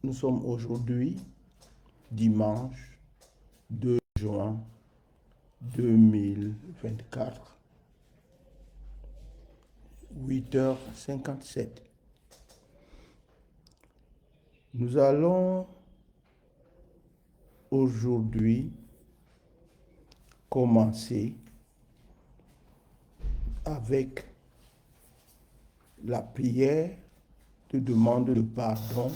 Nous sommes aujourd'hui dimanche 2 juin 2024, 8h57. Nous allons aujourd'hui commencer avec la prière de demande de pardon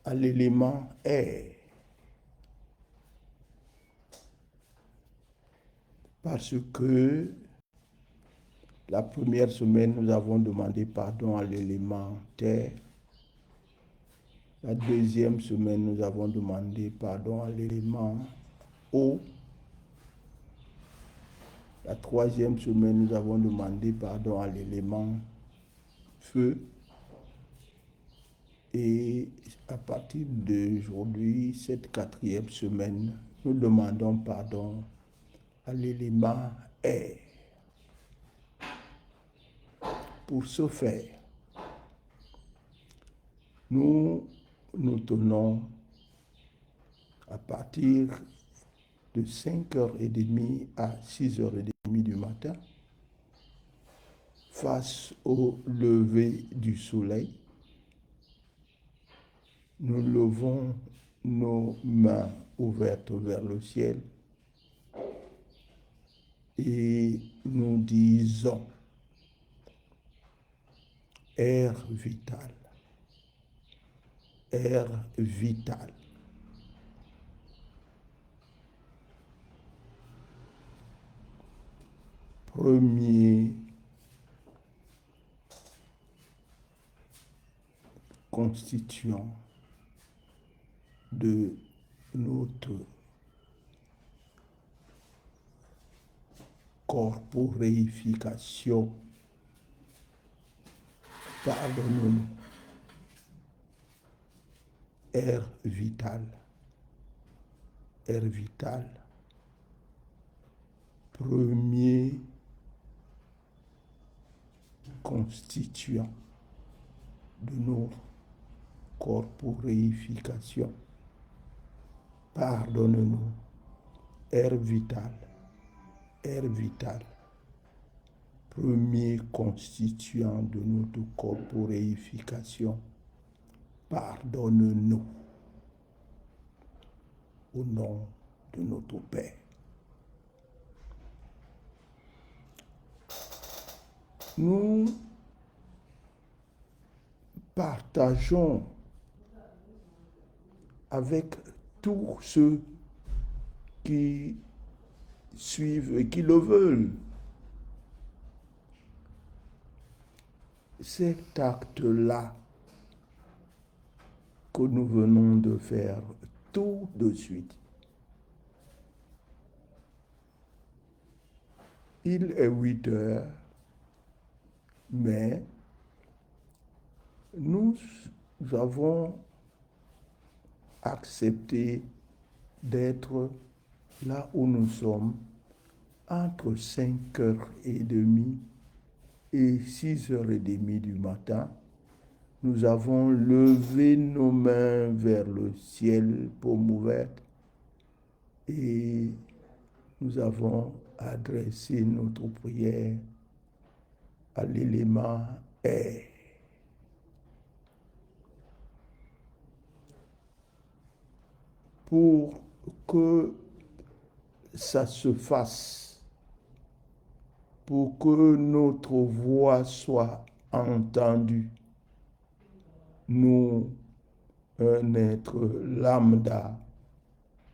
à l'élément air. Parce que la première semaine, nous avons demandé pardon à l'élément terre. La deuxième semaine, nous avons demandé pardon à l'élément eau. La troisième semaine, nous avons demandé pardon à l'élément feu. Et à partir d'aujourd'hui, cette quatrième semaine, nous demandons pardon à l'élément air. Pour ce faire, nous nous tenons à partir de 5h30 à 6h30 du matin face au lever du soleil. Nous levons nos mains ouvertes vers le ciel et nous disons: air vital, air vital. Premier constituant de notre corporéification, pardonnons-nous. Air vital, air vital. Premier constituant de notre corporéification, pardonne-nous. Air vital, air vital. Premier constituant de notre corporéification, pardonne-nous. Au nom de notre Père. Nous partageons avec tous ceux qui suivent et qui le veulent cet acte-là que nous venons de faire tout de suite. Il est 8h, mais nous avons accepté d'être là où nous sommes entre 5h30 et 6h30 du matin. Nous avons levé nos mains vers le ciel, paume ouverte, et nous avons adressé notre prière à l'élément air. Pour que ça se fasse, pour que notre voix soit entendue, nous, un être lambda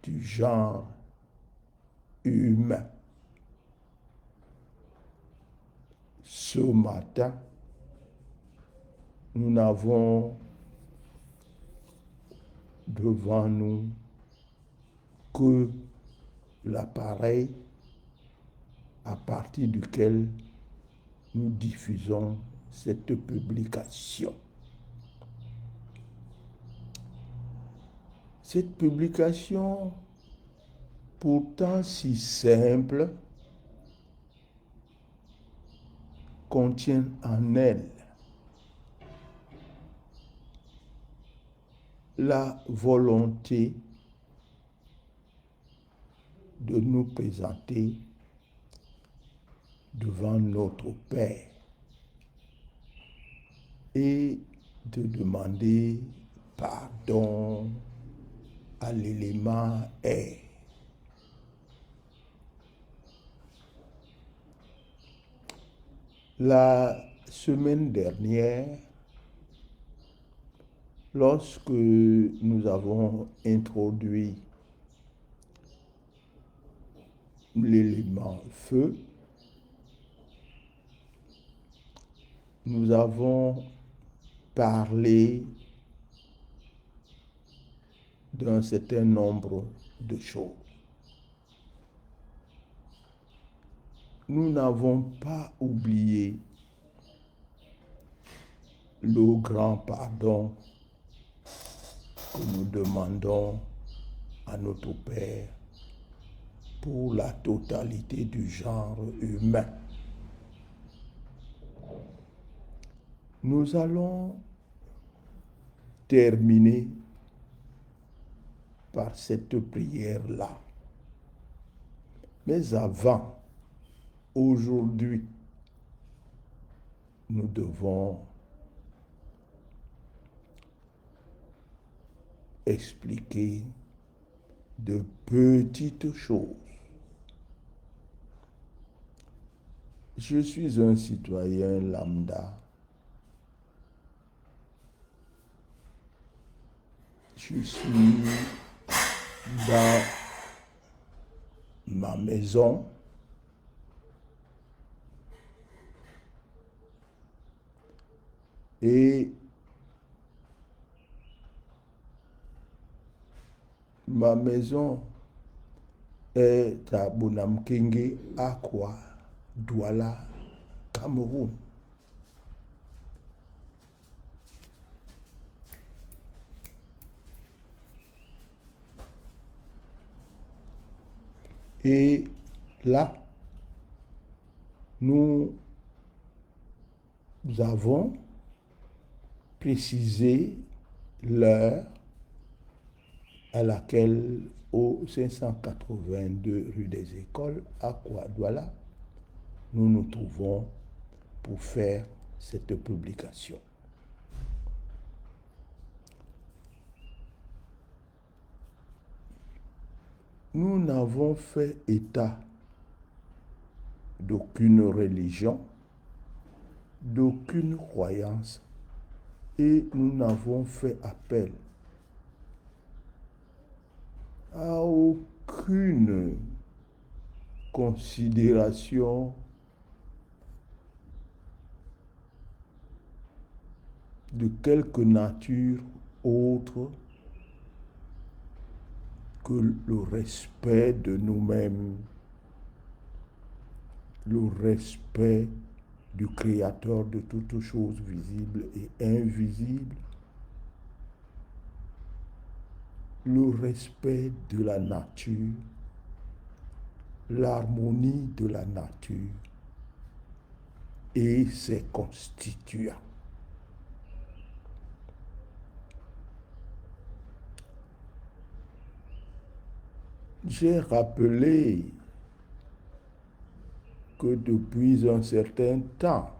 du genre humain, ce matin, nous n'avons devant nous que l'appareil à partir duquel nous diffusons cette publication. Cette publication, pourtant si simple, contient en elle la volonté de nous présenter devant notre Père et de demander pardon à l'élément air. La semaine dernière, lorsque nous avons introduit l'élément feu, nous avons parlé d'un certain nombre de choses. Nous n'avons pas oublié le grand pardon que nous demandons à notre Père pour la totalité du genre humain. Nous allons terminer par cette prière-là. Mais avant, aujourd'hui, nous devons expliquer de petites choses. Je suis un citoyen lambda. Je suis dans ma maison. Et ma maison est à Bonamkenge, Akwa, Douala, Cameroun. Et là, nous avons précisé l'heure à laquelle, au 582 rue des Écoles, à Douala, nous nous trouvons pour faire cette publication. Nous n'avons fait état d'aucune religion, d'aucune croyance, et nous n'avons fait appel à aucune considération de quelque nature autre que le respect de nous-mêmes, le respect du Créateur de toutes choses visibles et invisibles, le respect de la nature, l'harmonie de la nature et ses constituants. J'ai rappelé que depuis un certain temps,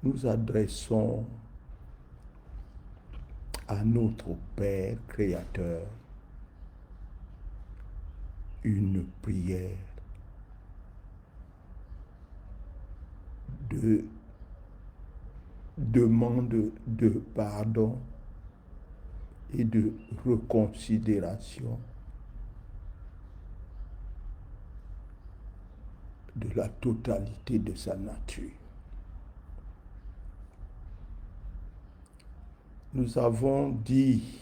nous adressons à notre Père Créateur une prière de demande de pardon et de reconsidération de la totalité de sa nature. Nous avons dit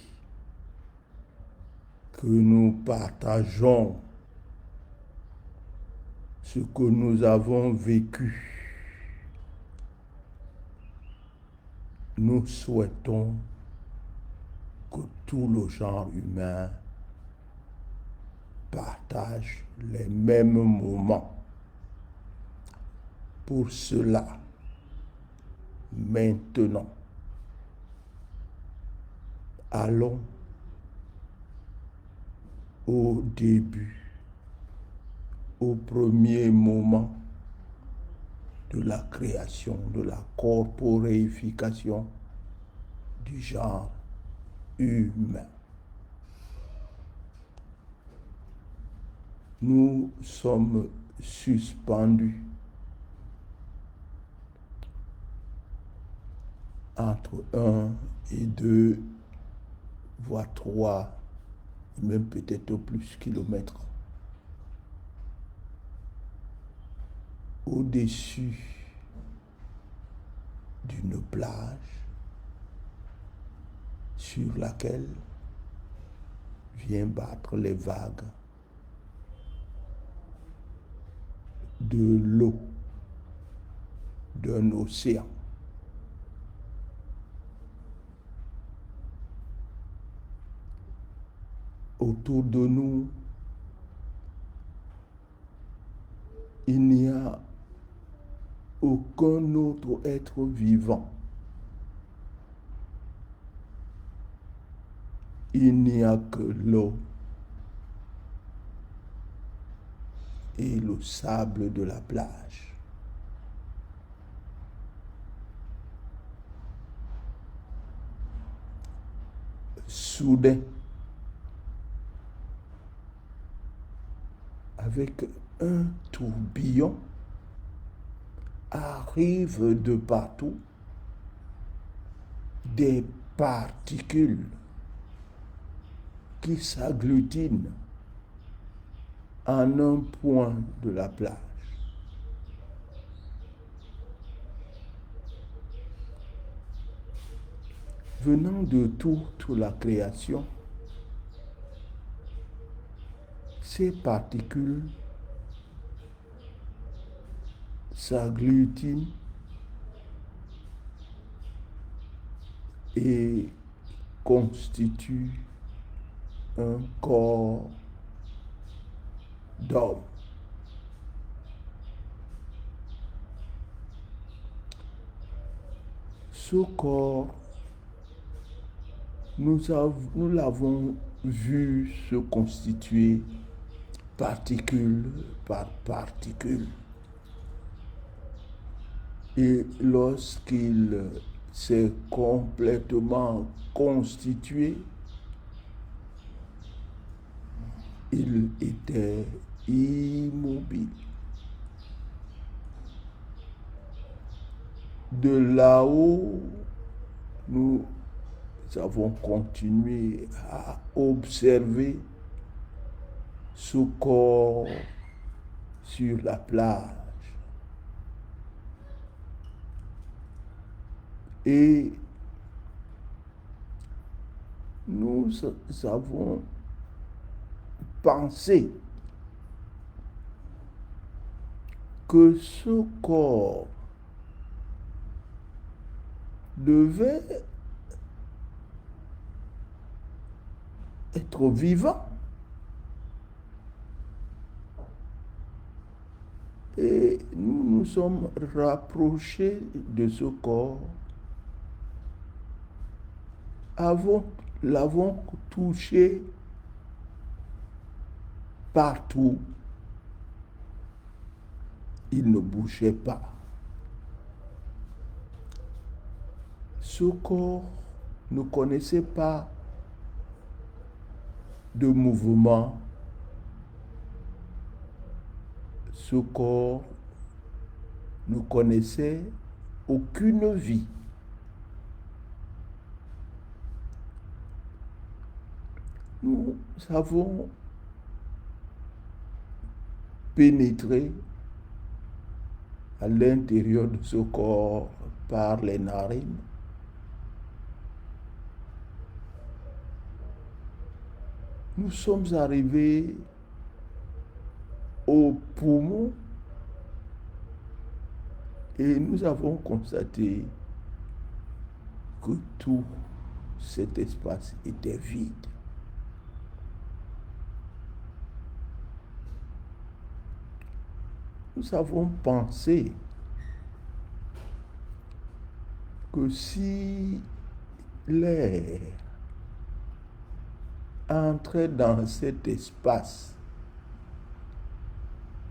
que nous partageons ce que nous avons vécu. Nous souhaitons que tout le genre humain partage les mêmes moments. Pour cela, maintenant, Allons au début, au premier moment de la création, de la corporéification du genre humain. Nous sommes suspendus entre 1 et 2, voire 3, même peut-être plus kilomètres au-dessus d'une plage sur laquelle viennent battre les vagues de l'eau d'un océan. Autour de nous, il n'y a aucun autre être vivant. Il n'y a que l'eau et le sable de la plage. Soudain, avec un tourbillon, arrivent de partout des particules qui s'agglutinent en un point de la plage. Venant de toute la création, ces particules s'agglutinent et constituent un corps d'homme. Ce corps, nous l'avons vu se constituer particule par particule. Et lorsqu'il s'est complètement constitué, il était immobile. De là-haut, nous avons continué à observer ce corps sur la plage. Et nous avons pensé que ce corps devait être vivant. Et nous nous sommes rapprochés de ce corps, l'avons touché partout. Il ne bougeait pas. Ce corps ne connaissait pas de mouvement. Ce corps ne connaissait aucune vie. Nous avons pénétré à l'intérieur de ce corps par les narines. Nous sommes arrivés aux poumons et nous avons constaté que tout cet espace était vide. Nous avons pensé que si l'air entrait dans cet espace,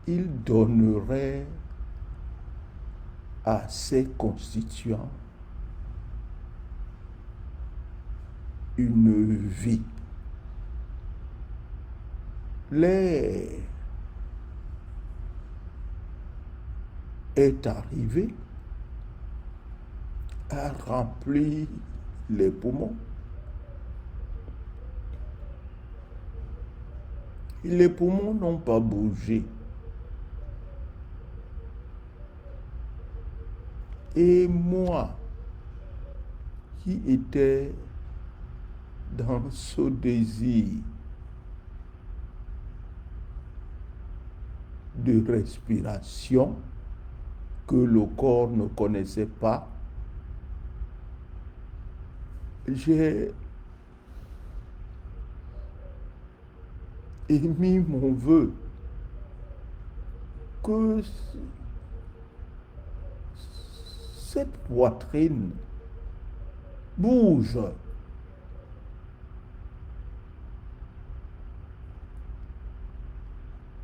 il donnerait à ses constituants une vie. L'air est arrivé, a rempli les poumons. Et les poumons n'ont pas bougé. Et moi, qui étais dans ce désir de respiration que le corps ne connaissait pas, j'ai émis mon vœu que cette poitrine bouge.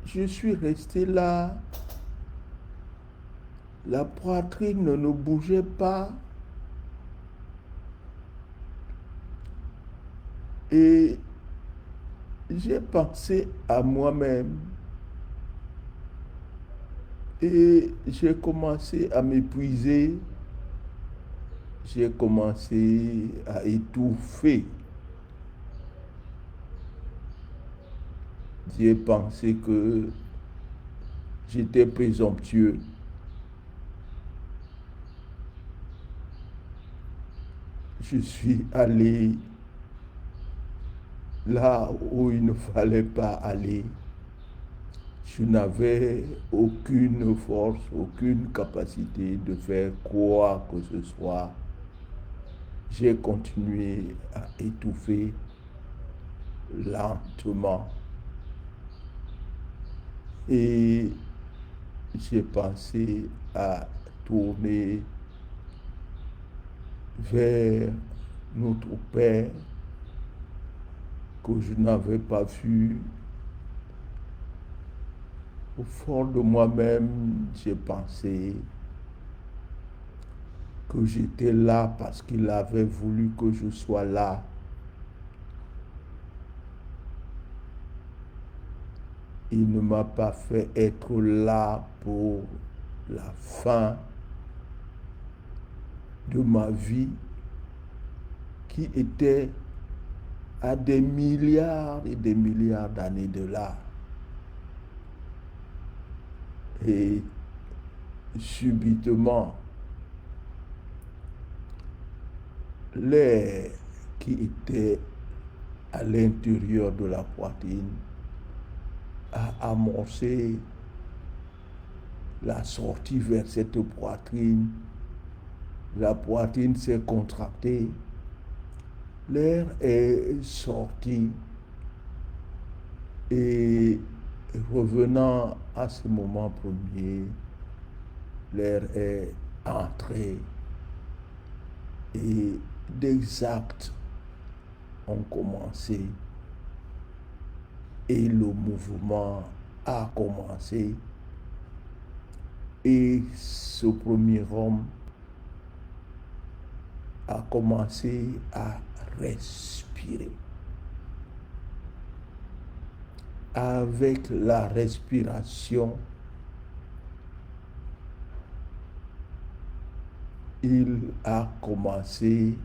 Je suis resté là, la poitrine ne bougeait pas et j'ai pensé à moi-même et j'ai commencé à m'épuiser, j'ai commencé à étouffer. J'ai pensé que j'étais présomptueux. Je suis allé là où il ne fallait pas aller. Je n'avais aucune force, aucune capacité de faire quoi que ce soit. J'ai continué à étouffer lentement. Et j'ai pensé à tourner vers notre Père que je n'avais pas vu. Au fond de moi-même, j'ai pensé que j'étais là parce qu'il avait voulu que je sois là. Il ne m'a pas fait être là pour la fin de ma vie qui était à des milliards et des milliards d'années de là. Et subitement, l'air qui était à l'intérieur de la poitrine a amorcé la sortie vers cette poitrine. La poitrine s'est contractée. L'air est sorti et revenant à ce moment premier, l'air est entré et des actes ont commencé et le mouvement a commencé et ce premier homme a commencé à respirer. Avec la respiration, il a commencé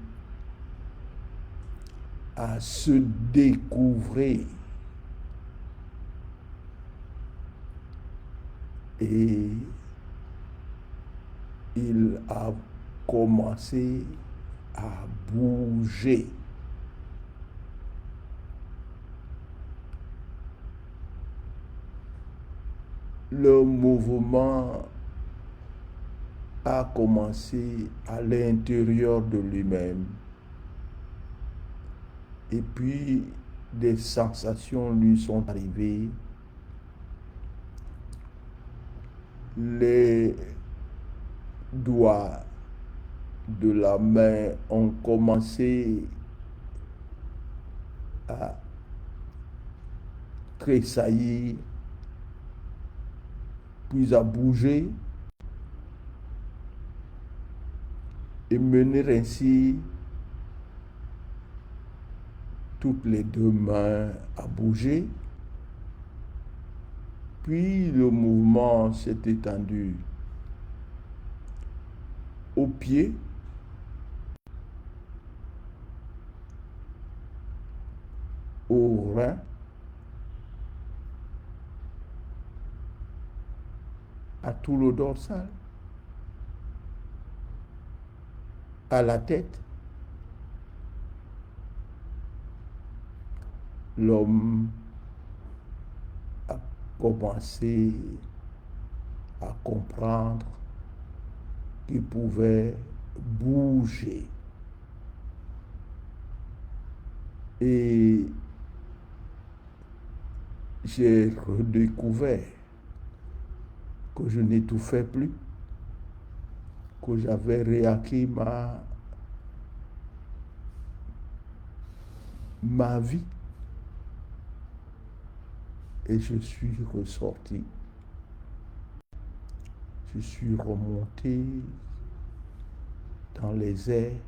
à se découvrir. Et il a commencé à bouger. Le mouvement a commencé à l'intérieur de lui-même. Et puis, des sensations lui sont arrivées. Les doigts de la main ont commencé à tressaillir, puis à bouger et mener ainsi toutes les deux mains à bouger. Puis le mouvement s'est étendu aux pieds, aux reins, à tout le dorsal, à la tête. L'homme a commencé à comprendre qu'il pouvait bouger. Et j'ai redécouvert que je n'étouffais plus, que j'avais réacquis ma vie. Et je suis ressorti. Je suis remonté dans les airs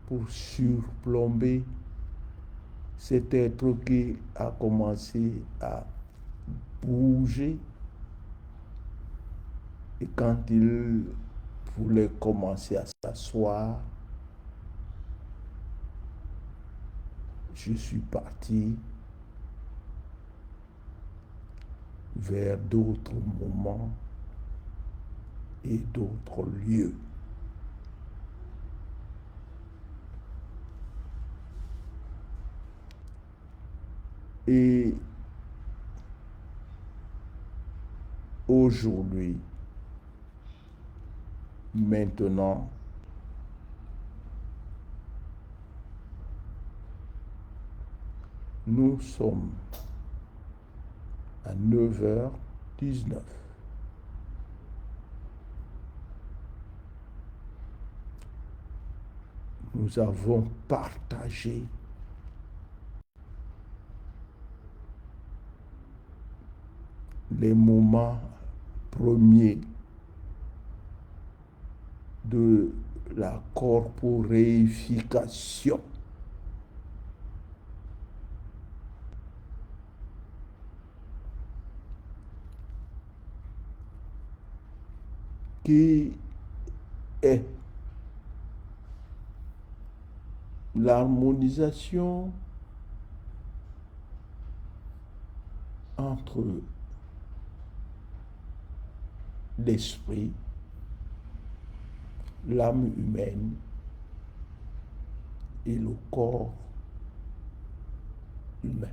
pour surplomber cet être qui a commencé à bouger. Et quand il voulait commencer à s'asseoir, je suis parti vers d'autres moments et d'autres lieux. Et aujourd'hui, maintenant, nous sommes à 9h19. Nous avons partagé les moments premiers de la corporéification. Qui est l'harmonisation entre l'esprit, l'âme humaine et le corps humain.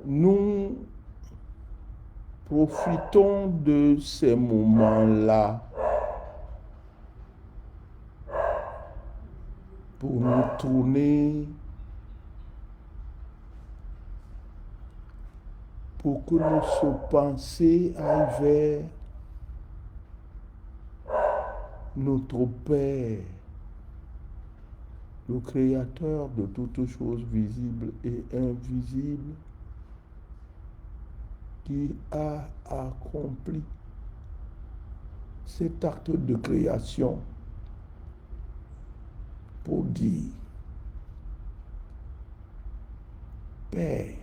Nous profitons de ces moments-là pour nous tourner, pour que nos pensées aillent vers notre Père, le Créateur de toutes choses visibles et invisibles, qui a accompli cet acte de création pour dire: Père,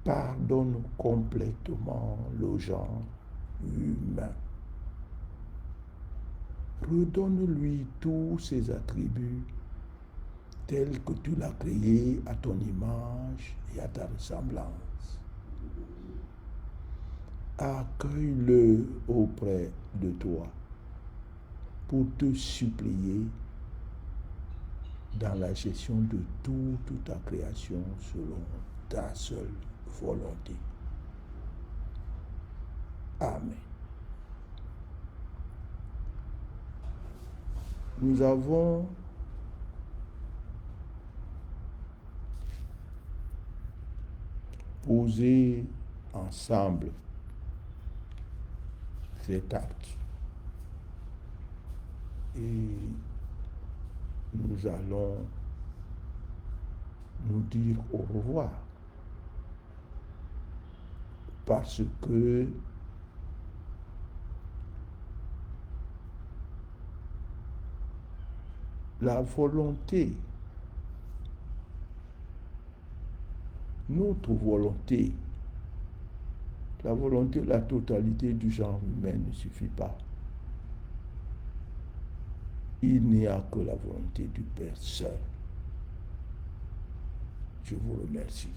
pardonne complètement le genre humain. Redonne-lui tous ses attributs tels que tu l'as créé à ton image et à ta ressemblance. Accueille-le auprès de toi pour te supplier dans la gestion de toute ta création selon ta seule volonté. Amen. Nous avons posé ensemble cet acte. Et nous allons nous dire au revoir. Parce que la volonté, notre volonté, la volonté de la totalité du genre humain ne suffit pas. Il n'y a que la volonté du Père seul. Je vous remercie.